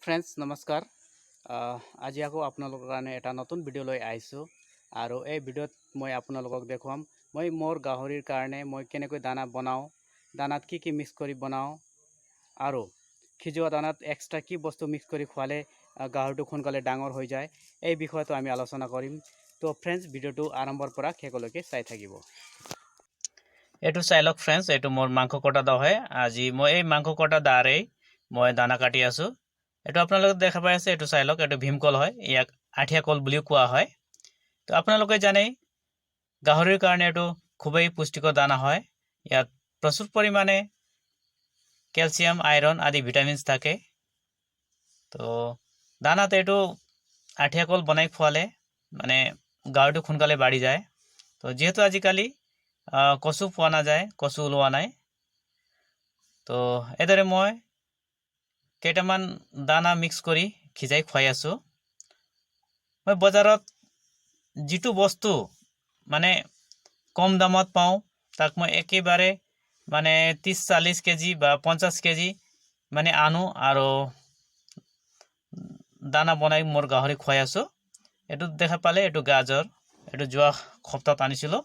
Friends नमस्कार আজি আকৌ আপোনালোকৰ কাৰণে এটা নতুন ভিডিঅ' লৈ আহিছোঁ আৰু এই ভিডিঅ'ত মই আপোনালোকক দেখুৱাম মই মোৰ গাহৰিৰ কাৰণে মই কেনেকৈ দানা বনাওঁ দানাত কি মিক্স কৰি বনাওঁ আৰু খিজোৱা দানাত এক্সট্ৰা কি বস্তু মিক্স কৰি খোৱালে গাহৰিটো সোনকালে ডাঙৰ হৈ যায় এই বিষয়টো আমি আলোচনা কৰিম তো ফ্ৰেন্ডছ ভিডিঅ'টো আৰম্ভৰ পৰা শেষলৈকে চাই থাকিব এটো চাই লওক ফ্ৰেন্ডছ এটো মোৰ মাংস কটা দা হয় আজি মই এই মাংস কটা দাৰেই মই দানা কাটি আছো এটো আপোনালোকে দেখা পাই আছে এটো চাই লওক এটো ভীমকল হয় ইয়াক আঠিয়া কল বুলিও কোৱা হয় তো আপোনালোকে জানে গাহৰিৰ কাৰণে এটো খুবই পুষ্টিকৰ দানা হয় ইয়াত প্ৰচুৰ পৰিমাণে ক্যালসিয়াম আয়ৰন আদি ভিটামিনস থাকে তো দানাতে এটো আঠিয়া কল বনাই খোৱালে মানে গাহৰিটো সোনকালে বাঢ়ি যায় তো যেহেতু আজিকালি কচু পোৱা নাযায় কচু ওলোৱা নাই তো এদৰে মই কেইটামান দানা মিক্স কৰি খিজাই খুৱাই আছো মই বজাৰত जितु বস্তু মানে কম দামত পাও তাক মই একেবাৰে মানে 30-40 কেজি বা 50 কেজি মানে আনো আৰু দানা বনাই মোৰ গাহৰি খুৱাই আছো এটো দেখা পালে এটো গাজৰ এটো যোৱা সপ্তাহত আনিছিলো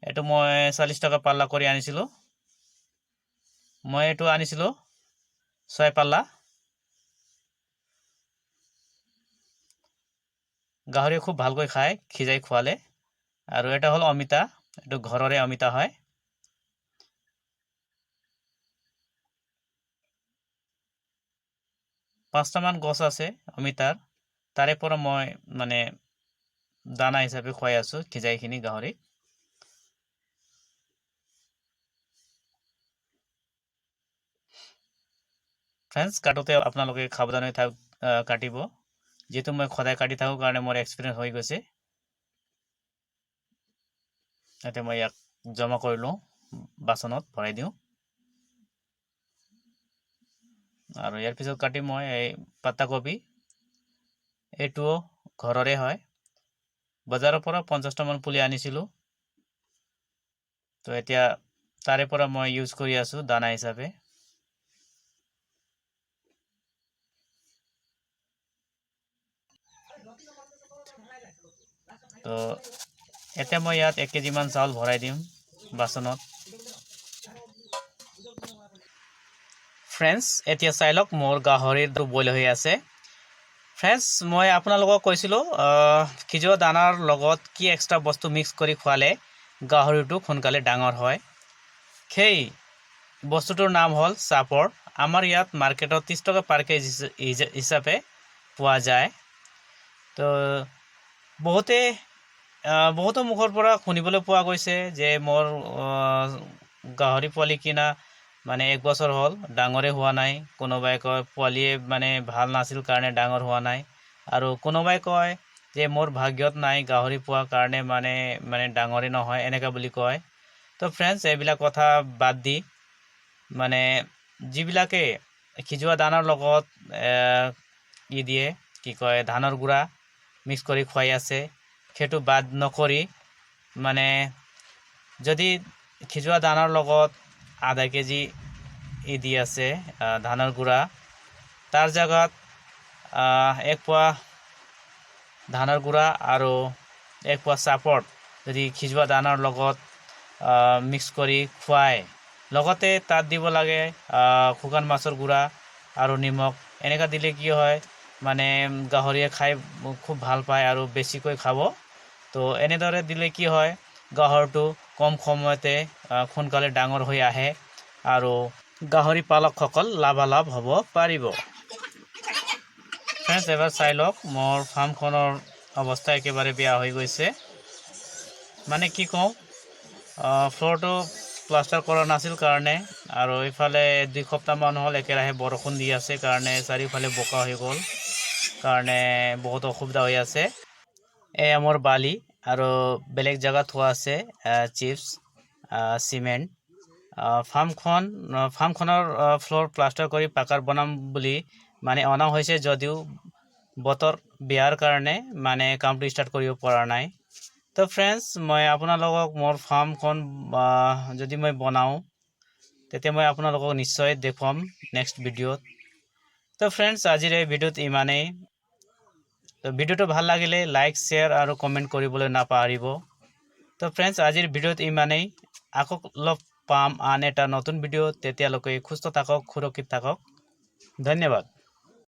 এটো মই 40 টকা পাল্লা কৰি আনিছিলো মই এটো আনিছিলো 6 পাল্লা গাহৰি খুব ভালকৈ খায় খিজাই খোৱালে আৰু এটা হল অমিতা এটো ঘৰৰে অমিতা হয় পাঁচটামান গছ আছে অমিতাৰ তাৰে পৰা মই মানে দানা হিচাপে খুৱাই আছো খিজাইখিনি গাহৰি ফ্ৰেন্ডছ কাটোতে আপোনালোকে সাৱধানে কাটিব যেহেতু মই খদাই কাটি থাকো কাৰণে মোৰ এক্সপিৰিয়েন্স হৈ গৈছে এতে মই ইয়াক জমা কৰি লওঁ বাচনত ভৰাই দিওঁ আৰু ইয়াৰ পিছত কাটি মই এই পাতা কবি এটো ঘৰৰে হয় বজাৰৰ পৰা 50 টামান পুলি আনিছিলো তো এতিয়া তাৰে পৰা মই ইউজ কৰি আছো দানা হিচাপে তো এতিয়া মই ইয়াত 1 কেজি মান চাউল ভৰাই দিম বাচনত ফ্ৰেন্ডছ এতিয়া চাই লওক মোৰ গাহৰিটো বইল হৈ আছে ফ্ৰেন্ডছ মই আপোনালোকক কৈছিলো খিজোৱা দানাৰ লগত কি এক্সট্ৰা বস্তু মিক্স কৰি খোৱালে গাহৰিটো সোনকালে ডাঙৰ হয় সেই বস্তুটোৰ নাম হল সাপৰ আমাৰ ইয়াত মাৰ্কেটত 30 টকা পাৰ কেজি হিচাপে পোৱা যায় তো বহুতো মুখৰ পৰা শুনিবলৈ পোৱা গৈছে যে মোৰ গাহৰি পোৱালি কিনা মানে 1 বছৰ হল ডাঙৰে হোৱা নাই কোনোবাই কয় পোৱালিয়ে মানে ভাল নাছিল কাৰণে ডাঙৰ হোৱা নাই আৰু কোনোবাই কয় যে মোৰ ভাগ্যত নাই গাহৰি পোৱা কাৰণে মানে ডাঙৰে নহয় এনেকা বুলি কয় তো ফ্ৰেন্ডছ এইবিলাক কথা বাদ দি মানে যিবিলাকে খিজোৱা দানাৰ লগত ই দিয়ে কি কয় ধানৰ গুড়া মিক্স কৰি খুৱাই আছে খেটো বাদ নকৰি মানে যদি খিজোৱা দানাৰ লগত আধা কেজি ই দি আছে ধানৰ গুড়া তাৰ জায়গাত 1 পোৱা ধানৰ গুড়া আৰু 1 পোৱা সাপৰ যদি খিজোৱা দানাৰ লগত মিক্স কৰি খুৱাই লগতে তাত দিব লাগে শুকান মাছৰ গুড়া আৰু নিমখ এনেকা দিলে কি হয় মানে গাহৰিয়ে খাই খুব ভাল পায় আৰু বেছিকৈ খাব তো এনেদৰে দিলে কি হয় গাহৰটো কম সময়তে সোনকালে ডাঙৰ হৈ আহে আৰু গাহৰি পালকসকল লাভালাভ হ'ব পাৰিব ফ্ৰেন্ডছ এবাৰ চাই লওক মোৰ ফাৰ্মখনৰ অৱস্থা একেবাৰে বেয়া হৈ গৈছে মানে কি কওঁ ফ্লোৰটো প্লাষ্টাৰ কৰা নাছিল কাৰণে আৰু ইফালে 2 সপ্তাহ মান হল একেৰাহে বৰষুণ দি আছে কাৰণে চাৰিওফালে বোকা হৈ গ'ল কাৰণে বহুত অসুবিধা হৈ আছে এই আমাৰ বালি আৰু বেলেগ জায়গা থোৱা আছে চিপস সিমেন্ট ফাৰ্মখনৰ ফ্লোৰ প্লাষ্টাৰ কৰি পাকাৰ বনাম বুলি মানে অনা হৈছে যদিও বতৰ বিয়াৰ কাৰণে মানে কামটো স্টাৰ্ট কৰিব পৰা নাই তো ফ্ৰেন্ডছ মই আপোনালোকক মোৰ ফাৰ্মখন যদি মই বনাও তেতিয়া মই আপোনালোকক নিশ্চয় দেখুৱাম নেক্সট ভিডিঅ'ত তো ফ্ৰেণ্ডছ আজিৰ এই ভিডিঅ'ত ইমানেই। তো ভিডিঅ'টো ভাল লাগিলে লাইক শ্বেয়াৰ আৰু কমেণ্ট কৰিবলৈ নাপাহৰিব। তো ফ্ৰেণ্ডছ আজিৰ ভিডিঅ'ত ইমানেই। আকৌ লগ পাম আন এটা নতুন ভিডিঅ'ত। তেতিয়ালৈকে সুস্থ থাকক, সুৰক্ষিত থাকক। ধন্যবাদ।